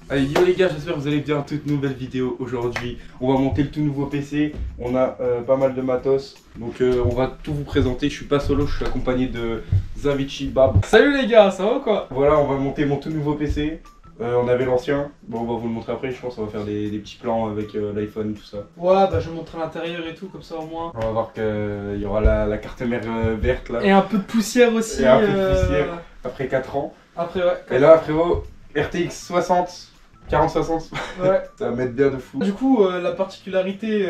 Allez, yo les gars, j'espère que vous allez bien. Toute nouvelle vidéo aujourd'hui. On va monter le tout nouveau PC. On a pas mal de matos. Donc on va tout vous présenter. Je suis pas solo, je suis accompagné de Zavici Bab. Salut les gars, ça va ou quoi? Voilà, on va monter mon tout nouveau PC. On avait l'ancien. Bon, on va vous le montrer après. Je pense qu'on va faire des petits plans avec l'iPhone, tout ça. Ouais, bah je vais montrer l'intérieur et tout, comme ça au moins. On va voir qu'il y aura la carte mère verte là. Et un peu de poussière aussi. Et un peu de poussière après 4 ans. Après, ouais. Et là, frérot, RTX 60. 40-60, Ouais. ça va mettre bien de fou. Du coup, la particularité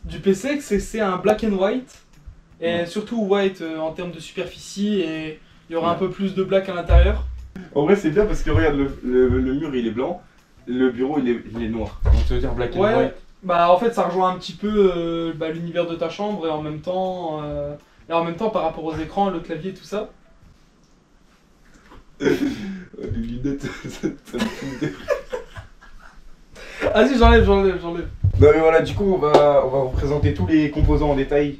du PC, c'est un black and white. Et surtout white en termes de superficie. Et il y aura un peu plus de black à l'intérieur. En vrai, c'est bien parce que regarde, le mur il est blanc, le bureau il est noir. Donc ça veut dire black and white. Bah en fait, ça rejoint un petit peu l'univers de ta chambre et en même temps par rapport aux écrans, le clavier, tout ça. Les lunettes, ça me fout. Vas-y, j'enlève. Non mais voilà, du coup on va vous présenter tous les composants en détail.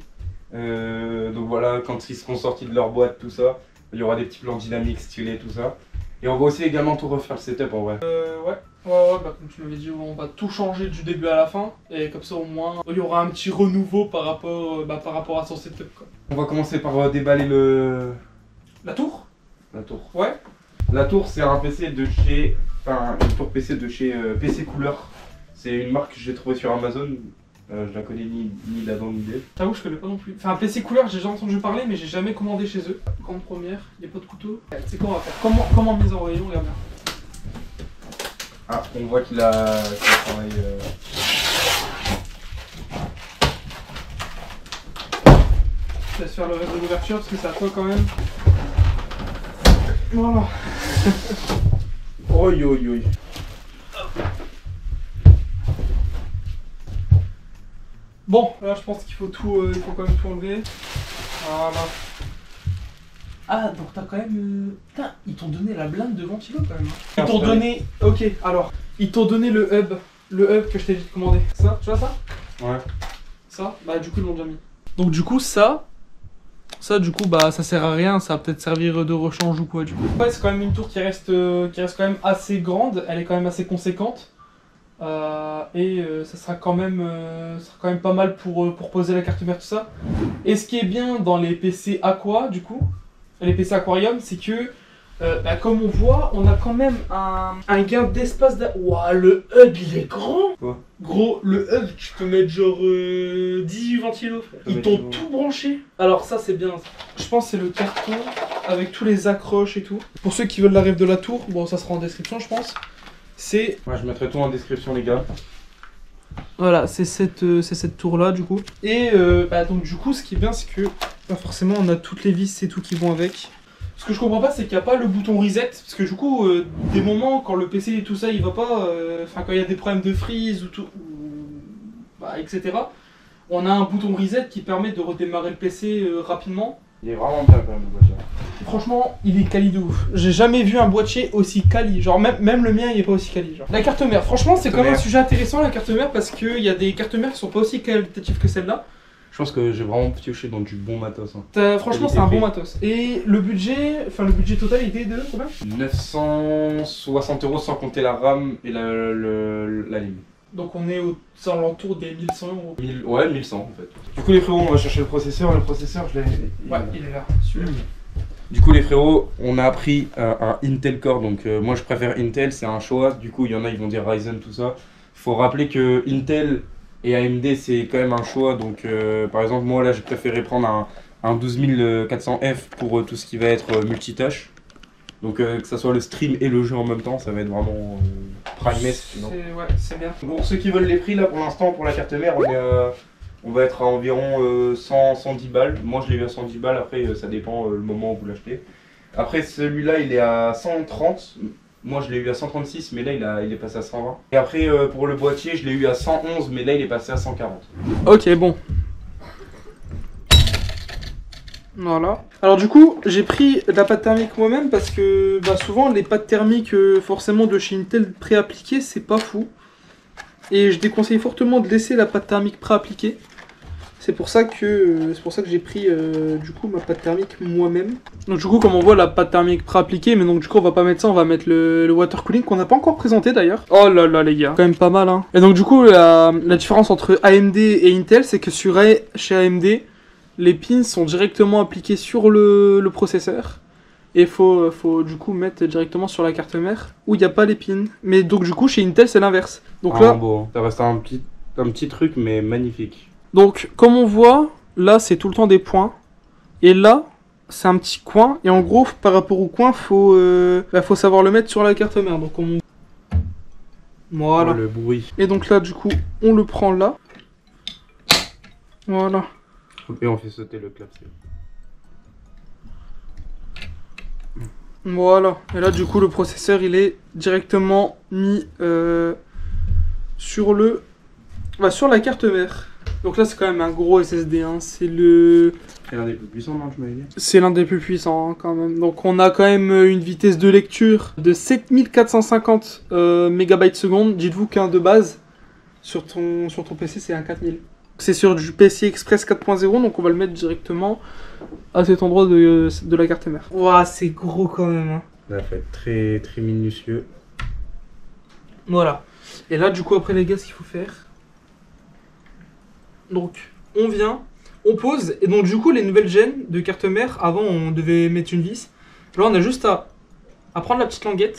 Donc voilà, quand ils seront sortis de leur boîte, tout ça. Il y aura des petits plans dynamiques, stylés, tout ça. Et on va aussi également tout refaire le setup en vrai. Ouais, bah comme tu m'avais dit, on va tout changer du début à la fin. Et comme ça au moins, il y aura un petit renouveau par rapport à son setup quoi. On va commencer par déballer La tour? la tour. Ouais. La tour c'est un PC de chez... Enfin, une tour PC de chez PC Couleur. C'est une marque que j'ai trouvée sur Amazon. Je la connais ni d'Adam ni d'Ève. T'avoue, je connais pas non plus. Enfin, PC Couleur, j'ai déjà entendu parler, mais j'ai jamais commandé chez eux. Grande première, il n'y a pas de couteau. C'est quoi on va faire? Comment mise en rayon, regarde bien. Ah, on voit qu'il a travaillé. Je laisse faire le reste de l'ouverture parce que c'est à toi quand même. Voilà. Oi oi oi. Bon, là je pense qu'il faut tout, il faut quand même tout enlever. Voilà. Ah, donc t'as quand même... Putain, ils t'ont donné la blinde de ventilo quand même. Ils t'ont donné... Ok, alors, ils t'ont donné le hub que je t'ai dit de commander. Ça, tu vois ça? Ouais. Ça, bah du coup ils l'ont déjà mis. Donc du coup ça du coup bah ça sert à rien, ça va peut-être servir de rechange ou quoi du coup. Ouais, c'est quand même une tour qui reste quand même assez grande, elle est quand même assez conséquente. Ça sera quand même pas mal pour poser la carte mère, tout ça. Et ce qui est bien dans les PC Aqua, du coup, les PC Aquarium, c'est que, comme on voit, on a quand même un gain d'espace. Waouh, le hub il est grand! Quoi? Gros, le hub, tu peux mettre genre 18 ventilos, frère. Ils t'ont tout branché. Alors, ça, c'est bien. Je pense que c'est le carton avec tous les accroches et tout. Pour ceux qui veulent la rêve de la tour, bon, ça sera en description, je pense. C'est... Ouais, je mettrai tout en description les gars. Voilà, c'est cette tour là du coup. Et donc du coup ce qui est bien c'est que forcément on a toutes les vis et tout qui vont avec. Ce que je comprends pas c'est qu'il n'y a pas le bouton reset. Parce que du coup des moments quand le PC et tout ça il va pas, enfin quand il y a des problèmes de freeze ou tout, etc. On a un bouton reset qui permet de redémarrer le PC rapidement. Il est vraiment bien quand même le boîtier. Franchement, il est quali de ouf. J'ai jamais vu un boîtier aussi quali. Genre, même le mien, il est pas aussi quali. Genre. La carte mère, franchement, c'est quand même un sujet intéressant, la carte mère, parce qu'il y a des cartes mères qui sont pas aussi qualitatives que celle-là. Je pense que j'ai vraiment pioché dans du bon matos. Hein. Franchement, c'est un bon matos. Et le budget total, il était de combien? 960 € sans compter la RAM et la ligne. Donc on est aux alentours des 1100 €. Ouais, 1100 en fait. Du coup les frérots, on va chercher le processeur. Le processeur, je l'ai... Ouais, il est là, celui-là. Du coup les frérots, on a pris un Intel Core, donc moi je préfère Intel, c'est un choix. Du coup il y en a, ils vont dire Ryzen, tout ça. Faut rappeler que Intel et AMD c'est quand même un choix, donc par exemple moi là j'ai préféré prendre un 12400F pour tout ce qui va être multitâche. Donc que ça soit le stream et le jeu en même temps, ça va être vraiment prime S. Ouais, c'est bien. Bon, ceux qui veulent les prix là pour l'instant pour la carte mère, on va être à environ 110 balles. Moi je l'ai eu à 110 balles, après ça dépend le moment où vous l'achetez. Après celui-là il est à 130, moi je l'ai eu à 136 mais là il est passé à 120. Et après pour le boîtier je l'ai eu à 111 mais là il est passé à 140. Ok, bon. Voilà. Alors du coup, j'ai pris la pâte thermique moi-même parce que souvent les pâtes thermiques forcément de chez Intel pré-appliquées, c'est pas fou. Et je déconseille fortement de laisser la pâte thermique pré-appliquée. C'est pour ça que j'ai pris du coup ma pâte thermique moi-même. Donc du coup comme on voit la pâte thermique pré-appliquée, mais donc du coup on va pas mettre ça, on va mettre le water cooling qu'on n'a pas encore présenté d'ailleurs. Oh là là les gars, quand même pas mal hein. Et donc du coup la différence entre AMD et Intel, c'est que chez AMD, les pins sont directement appliqués sur le processeur. Et faut du coup mettre directement sur la carte mère où il n'y a pas les pins. Mais donc du coup chez Intel c'est l'inverse. Donc là, bon, ça reste un petit truc mais magnifique. Donc comme on voit, là c'est tout le temps des points. Et là, c'est un petit coin. Et en gros, par rapport au coin, faut savoir le mettre sur la carte mère. Donc on... Voilà. Oh, le bruit. Et donc là du coup, on le prend là. Voilà. Et on fait sauter le clapet. Voilà, et là du coup le processeur il est directement mis sur la carte mère. Donc là c'est quand même un gros SSD, hein. C'est l'un des plus puissants, non, tu m'avais dit. C'est l'un des plus puissants hein, quand même. Donc on a quand même une vitesse de lecture de 7450 MB seconde. Dites-vous qu'un de base sur ton PC c'est un 4000. C'est sur du PCI Express 4.0, donc on va le mettre directement à cet endroit de la carte mère. Ouah, c'est gros quand même. Hein. Là, il faut être très, très minutieux. Voilà. Et là, du coup, après les gars, ce qu'il faut faire... Donc, on vient, on pose, et donc du coup, les nouvelles gènes de carte mère, avant, on devait mettre une vis. Là, on a juste à prendre la petite languette,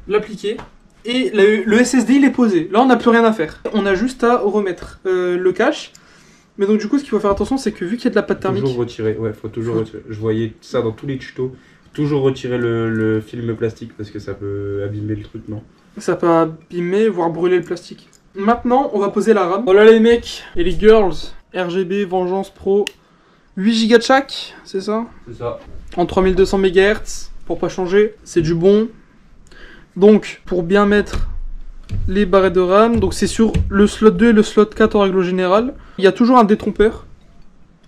l'appliquer, et le SSD, il est posé. Là, on n'a plus rien à faire. On a juste à remettre le cache. Mais donc, du coup, ce qu'il faut faire attention, c'est que vu qu'il y a de la pâte thermique... Toujours retirer, ouais, faut toujours retirer. Je voyais ça dans tous les tutos. Toujours retirer le film plastique, parce que ça peut abîmer le truc, non? Ça peut abîmer, voire brûler le plastique. Maintenant, on va poser la RAM. Voilà les mecs et les girls. RGB Vengeance Pro. 8 Go de chaque, c'est ça? C'est ça. En 3200 MHz, pour pas changer. C'est du bon. Donc, pour bien mettre les barrettes de RAM, donc c'est sur le slot 2 et le slot 4 en règle générale. Il y a toujours un détrompeur.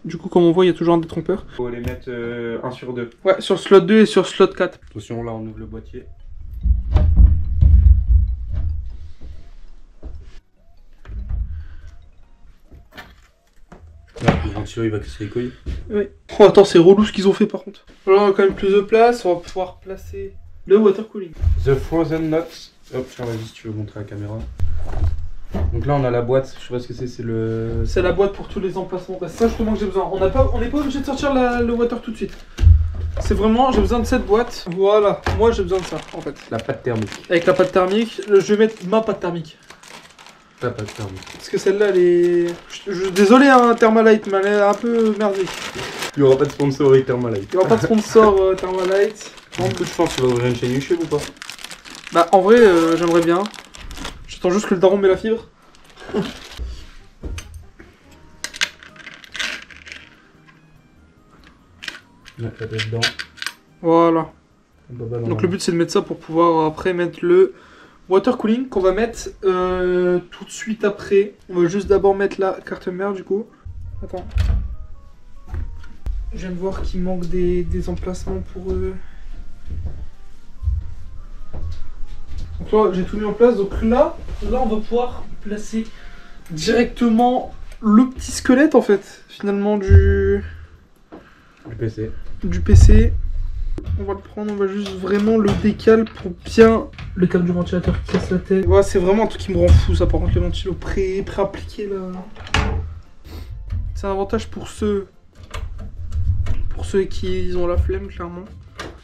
Du coup, comme on voit, il y a toujours un détrompeur. Faut les mettre 1 sur 2. Ouais, sur le slot 2 et sur le slot 4. Attention, là, on ouvre le boîtier. Là, le ventilo, il va casser les couilles. Oui. Oh, attends, c'est relou ce qu'ils ont fait par contre. Là, on a quand même plus de place. On va pouvoir placer le water cooling. The Frozen Nuts. Hop, tiens, vas-y, si tu veux montrer à la caméra. Donc là, on a la boîte. Je sais pas ce que c'est le... C'est la boîte pour tous les emplacements. C'est ça justement que j'ai besoin. On n'est pas obligé de sortir le water tout de suite. C'est vraiment, j'ai besoin de cette boîte. Voilà, moi j'ai besoin de ça en fait. La pâte thermique. Avec la pâte thermique, je vais mettre ma pâte thermique. La pâte thermique. Parce que celle-là, elle est... Désolé, hein, Thermalite, mais elle est un peu merdique. Il n'y aura pas de sponsor avec Thermalite. Il n'y aura pas de sponsor Thermalite. En plus, je pense que tu vas ouvrir une chaîne YouTube ou pas? Bah, en vrai, j'aimerais bien. J'attends juste que le daron met la fibre. Mettre la tête dedans. Voilà. Donc le but c'est de mettre ça pour pouvoir après mettre le water cooling qu'on va mettre tout de suite après. On va juste d'abord mettre la carte mère du coup. Attends. Je viens de voir qu'il manque des emplacements pour eux. Donc là j'ai tout mis en place. Donc là on va pouvoir placer directement le petit squelette en fait finalement du PC. Du PC. On va le prendre, on va juste vraiment le décaler pour bien... Le câble du ventilateur qui casse la tête. Ouais, c'est vraiment un truc qui me rend fou ça, par contre, le ventilo pré-appliqué là. C'est un avantage pour ceux qui ont la flemme, clairement.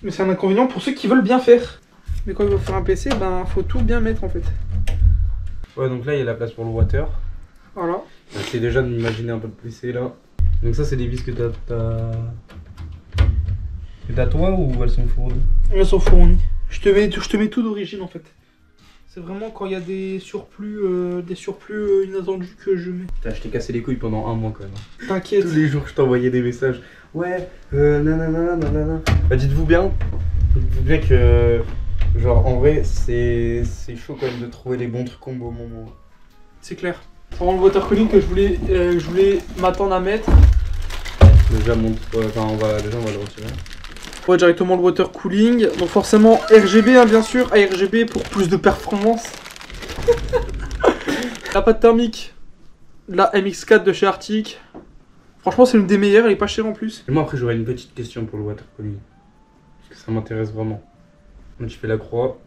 Mais c'est un inconvénient pour ceux qui veulent bien faire. Mais quand ils veulent faire un PC, ben faut tout bien mettre en fait. Ouais, donc là il y a la place pour le water. Voilà. J'essaie déjà de m'imaginer un peu le PC là. Donc ça c'est des vis que t'as toi ou elles sont fournies? Elles sont fournies. Je te mets tout d'origine en fait. C'est vraiment quand il y a des surplus inattendus que je mets. Putain, je t'ai cassé les couilles pendant un mois quand même. T'inquiète. Tous les jours je t'envoyais des messages. Ouais, nanana. Bah dites-vous bien que genre en vrai c'est chaud quand même de trouver les bons trucs combos au moment. C'est clair. C'est vraiment le water cooling que je voulais m'attendre à mettre. Déjà on va le retirer. Ouais, directement le water cooling. Donc forcément RGB hein, bien sûr. RGB pour plus de performance. La pâte thermique. La MX4 de chez Arctic. Franchement, c'est l'une des meilleures, elle est pas chère en plus. Et moi, après, j'aurais une petite question pour le waterpolo. Parce que ça m'intéresse vraiment. Donc, je fais la croix.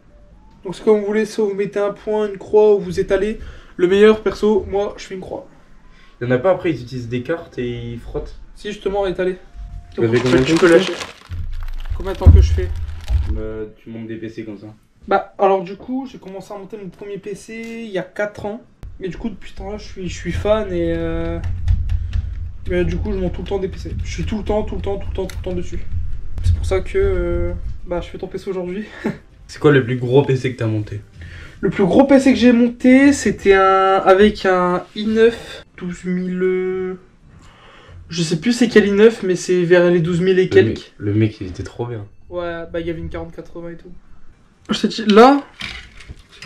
Donc c'est comme vous voulez, soit vous mettez un point, une croix, ou vous étalez. Le meilleur, perso, moi, je fais une croix. Il y en a pas après, ils utilisent des cartes et ils frottent. Si, justement, étalé. Tu avais combien de Tu temps peux que tu lâcher. Combien de temps que je fais? Tu montes des PC comme ça. Bah, alors du coup, j'ai commencé à monter mon premier PC il y a 4 ans. Et du coup, depuis ce temps-là, je suis fan et du coup, je monte tout le temps des PC. Je suis tout le temps dessus. C'est pour ça que je fais ton PC aujourd'hui. C'est quoi le plus gros PC que t'as monté? Le plus gros PC que j'ai monté, c'était avec un i9 12000. Je sais plus c'est quel i9, mais c'est vers les 12000 et quelques. Le mec, il était trop bien. Ouais, bah il y avait une 4080 et tout. Je t'ai dit, là,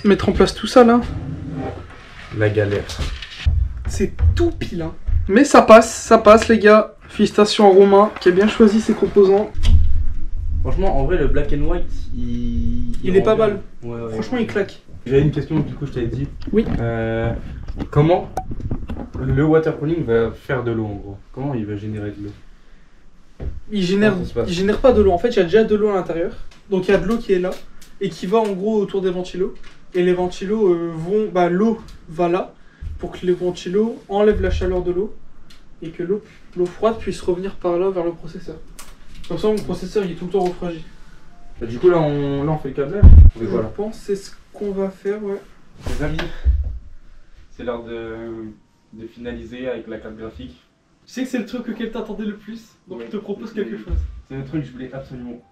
mettre en place tout ça là, La galère. c'est tout pile. Hein. Mais ça passe les gars. Félicitations à Romain qui a bien choisi ses composants. Franchement, en vrai, le black and white, Il est pas mal. Ouais, Franchement, il claque. J'avais une question, du coup, je t'avais dit. Oui. Comment le waterpooling va faire de l'eau, en gros? Comment il va générer de l'eau? Il génère pas de l'eau. En fait, il y a déjà de l'eau à l'intérieur. Donc il y a de l'eau qui est là et qui va en gros autour des ventilos. Et les ventilos vont. Bah, l'eau va là pour que les ventilos enlèvent la chaleur de l'eau et que l'eau froide puisse revenir par là vers le processeur. Comme ça, mon processeur il est tout le temps refroidi. Bah, du coup, là, on fait le câblage. Je pense que c'est ce qu'on va faire, ouais. Les amis, c'est l'heure de finaliser avec la carte graphique. Je sais que c'est le truc auquel t'attendais le plus, donc je te propose quelque chose. C'est le truc que je voulais absolument.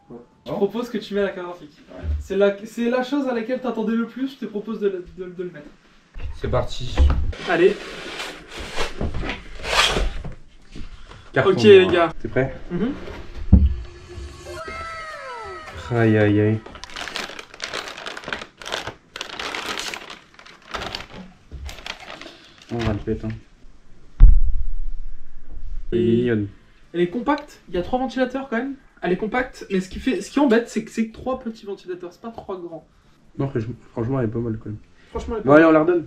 Je propose que tu mets la carte graphique. Ouais. C'est la chose à laquelle t'attendais le plus, je te propose de le mettre. C'est parti. Allez. Carton Ok les gars. T'es prêt? Aïe aïe aïe. On va le péter. Elle est mignonne. Elle est compacte, il y a 3 ventilateurs quand même. Elle est compacte, mais ce qui embête, c'est que c'est 3 petits ventilateurs, c'est pas 3 grands. Non, franchement, elle est pas mal quand même. Franchement, elle est pas Bon, allez, on la redonne.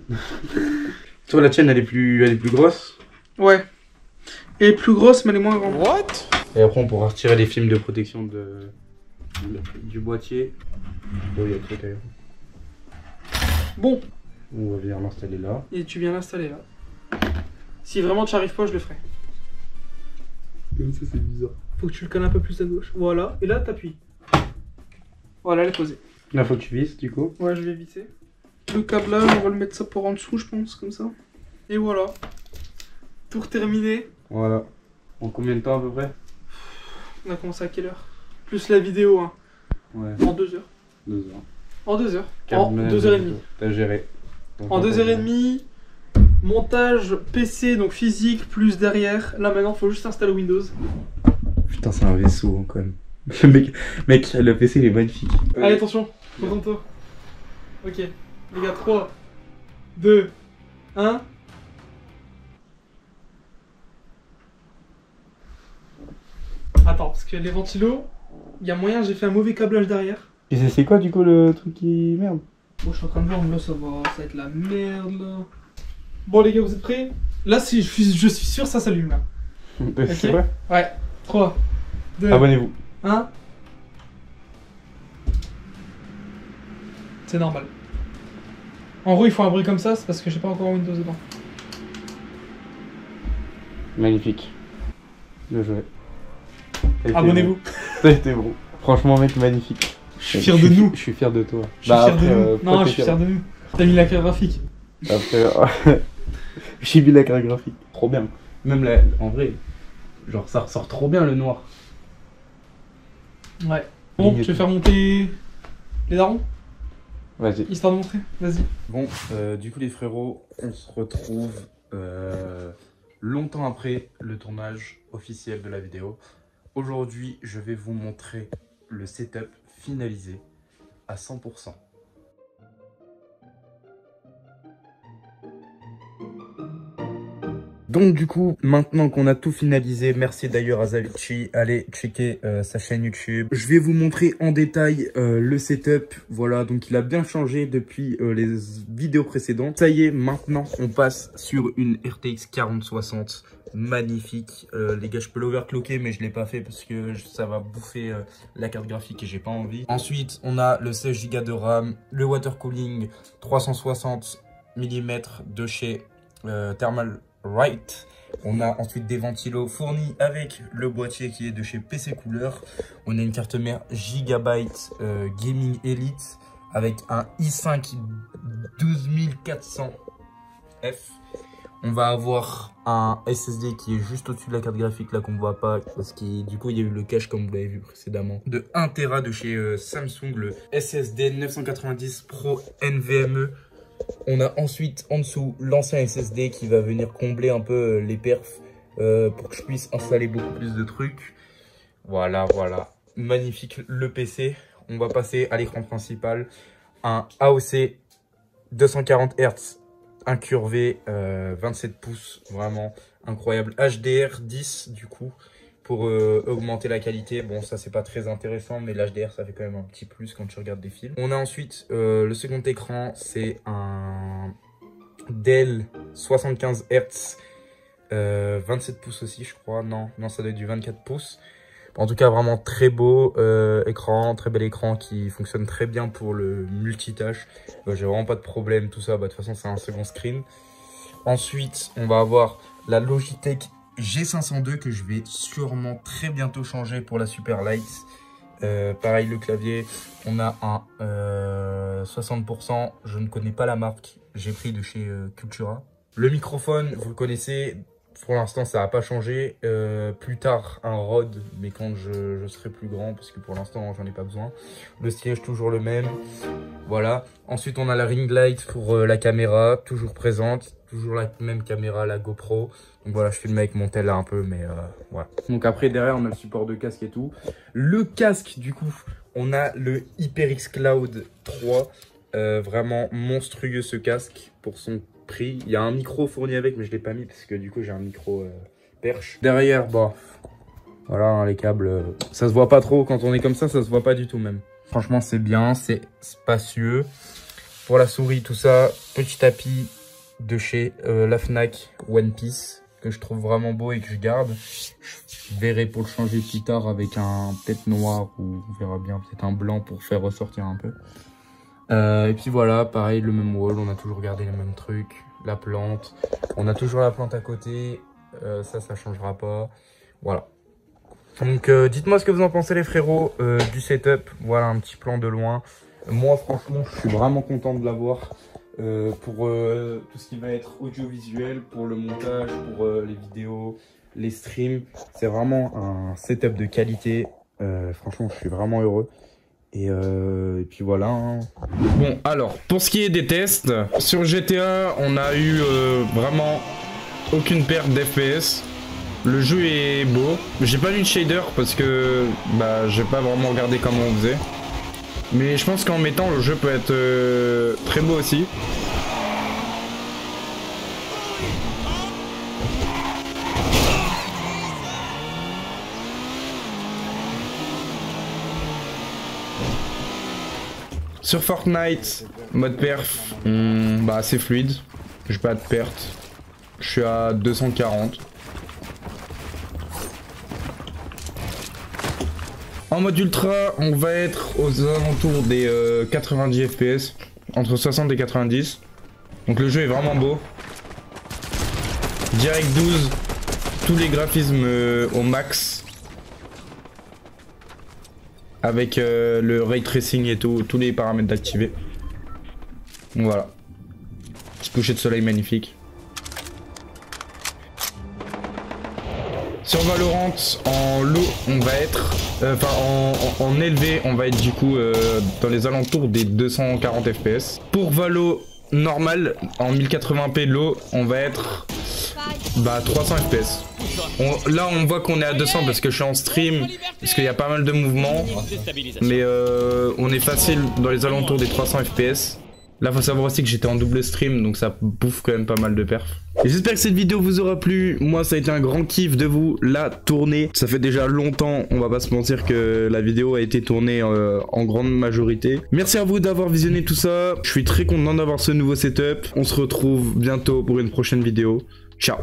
Toi, la tienne, elle est plus grosse. Ouais. Elle est plus grosse, mais elle est moins grande. What? Et après, on pourra retirer les films de protection du boîtier. Oh, il y a le truc ailleurs. Bon. On va venir l'installer là. Et tu viens l'installer là. Si vraiment tu arrives pas, je le ferai. Comme ça, c'est bizarre. Faut que tu le colles un peu plus à gauche. Voilà. Et là, t'appuies. Voilà, elle est posée. Là, faut que tu visses, du coup. Ouais, je vais visser. Le câblage, on va le mettre ça pour en dessous, je pense, comme ça. Et voilà. Tour terminé. Voilà. En combien de temps à peu près? On a commencé à quelle heure? Plus la vidéo, hein. Ouais. En 2 heures. 2 heures. En 2 heures. En 2h30. T'as géré. En 2h30. Montage PC, donc physique, plus derrière. Là maintenant, faut juste installer Windows. Putain, c'est un vaisseau quand même. mec, le PC il est magnifique. Allez, attention, concentre-toi. Ok, les gars, 3, 2, 1. Attends, parce que les ventilos, il y a moyen, j'ai fait un mauvais câblage derrière. Et c'est quoi du coup le truc qui merde? Bon, je suis en train de voir, là ça va être la merde là. Bon, les gars, vous êtes prêts? Là, si je suis sûr, ça s'allume là. C'est vrai? Ouais, 3, 2, Abonnez-vous. 1. C'est normal. En gros, il faut un bruit comme ça, c'est parce que j'ai pas encore Windows dedans. Magnifique. Bien joué. Abonnez-vous. Ça a été bon. Franchement, mec, magnifique. Je suis fier de nous. Je suis fier de toi. Je suis fier de nous. Non, je suis fier de nous. T'as mis la carte graphique. Après, j'ai mis la carte graphique. Trop bien. Même là, en vrai, genre ça ressort trop bien le noir. Ouais. Bon, je vais faire monter les darons, Vas-y. histoire de montrer. Vas-y. Bon, du coup les frérots, on se retrouve longtemps après le tournage officiel de la vidéo. Aujourd'hui, je vais vous montrer le setup finalisé à 100%. Donc du coup, maintenant qu'on a tout finalisé, merci d'ailleurs à Zavici, allez checker sa chaîne YouTube. Je vais vous montrer en détail le setup. Voilà, donc il a bien changé depuis les vidéos précédentes. Ça y est, maintenant on passe sur une RTX 4060. Magnifique. Les gars, je peux l'overclocker, mais je l'ai pas fait parce que ça va bouffer la carte graphique et j'ai pas envie. Ensuite, on a le 16 Go de RAM, le water cooling 360 mm de chez Thermal Right. On a ensuite des ventilos fournis avec le boîtier qui est de chez PC Cooler. On a une carte mère Gigabyte Gaming Elite avec un i5 12400F. On va avoir un SSD qui est juste au-dessus de la carte graphique là qu'on ne voit pas parce que du coup il y a eu le cache comme vous l'avez vu précédemment de 1 Tera de chez Samsung, le SSD 990 Pro NVMe. On a ensuite en dessous l'ancien SSD qui va venir combler un peu les perfs pour que je puisse installer beaucoup plus de trucs. Voilà, voilà. Magnifique le PC. On va passer à l'écran principal. Un AOC 240 Hz incurvé 27 pouces. Vraiment incroyable. HDR 10 du coup pour augmenter la qualité. Bon, ça c'est pas très intéressant, mais l'HDR ça fait quand même un petit plus quand tu regardes des films. On a ensuite le second écran, c'est un Dell 75 Hz 27 pouces aussi je crois. Non, ça doit être du 24 pouces. En tout cas vraiment très beau écran, très bel écran qui fonctionne très bien pour le multitâche. J'ai vraiment pas de problème, tout ça, de toute façon c'est un second screen. Ensuite on va avoir la Logitech G502 que je vais sûrement très bientôt changer pour la Superlight. Pareil le clavier, on a un 60%, je ne connais pas la marque, j'ai pris de chez Cultura. Le microphone, vous le connaissez, pour l'instant ça n'a pas changé. Plus tard un Rode, mais quand je serai plus grand, parce que pour l'instant j'en ai pas besoin. Le siège toujours le même, voilà. Ensuite on a la ring light pour la caméra, toujours présente. Toujours la même caméra, la GoPro. Donc voilà, je filme avec mon tel là un peu, mais voilà. Donc après, derrière, on a le support de casque et tout. Le casque, du coup, on a le HyperX Cloud 3. Vraiment monstrueux ce casque pour son prix. Il y a un micro fourni avec, mais je ne l'ai pas mis parce que du coup, j'ai un micro perche. Derrière, bah, voilà, hein, les câbles. Ça se voit pas trop. Quand on est comme ça se voit pas du tout même. Franchement, c'est bien, c'est spacieux. Pour la souris, tout ça, petit tapis de chez la Fnac One Piece que je trouve vraiment beau et que je garde. Je verrai pour le changer plus tard avec un peut-être noir ou on verra bien peut-être un blanc pour faire ressortir un peu. Et puis voilà, pareil le même wall, on a toujours gardé les mêmes trucs. La plante, on a toujours la plante à côté, ça changera pas. Voilà. Donc dites-moi ce que vous en pensez les frérots du setup. Voilà un petit plan de loin. Moi franchement je suis vraiment content de l'avoir. Pour tout ce qui va être audiovisuel, pour le montage, pour les vidéos, les streams. C'est vraiment un setup de qualité. Franchement, je suis vraiment heureux. Et puis voilà. Hein. Bon, alors, pour ce qui est des tests, sur GTA, on a eu vraiment aucune perte d'FPS. Le jeu est beau. J'ai pas mis de shader parce que bah, j'ai pas vraiment regardé comment on faisait. Mais je pense qu'en mettant, le jeu peut être très beau aussi. Sur Fortnite, mode perf, bah c'est fluide. J'ai pas de perte. Je suis à 240. En mode ultra, on va être aux alentours des 90 FPS, entre 60 et 90. Donc le jeu est vraiment beau. Direct 12, tous les graphismes au max. Avec le ray tracing et tout, tous les paramètres activés. Donc voilà. Petit coucher de soleil magnifique. Sur Valorant, en low, on va être... en élevé, on va être du coup dans les alentours des 240 FPS. Pour Valo normal, en 1080p low, on va être... bah 300 FPS. Là on voit qu'on est à 200 parce que je suis en stream, parce qu'il y a pas mal de mouvements. Mais on est facile dans les alentours des 300 FPS. Là faut savoir aussi que j'étais en double stream, donc ça bouffe quand même pas mal de perf. J'espère que cette vidéo vous aura plu. Moi, ça a été un grand kiff de vous la tourner. Ça fait déjà longtemps, on va pas se mentir, que la vidéo a été tournée en grande majorité. Merci à vous d'avoir visionné tout ça. Je suis très content d'avoir ce nouveau setup. On se retrouve bientôt pour une prochaine vidéo. Ciao.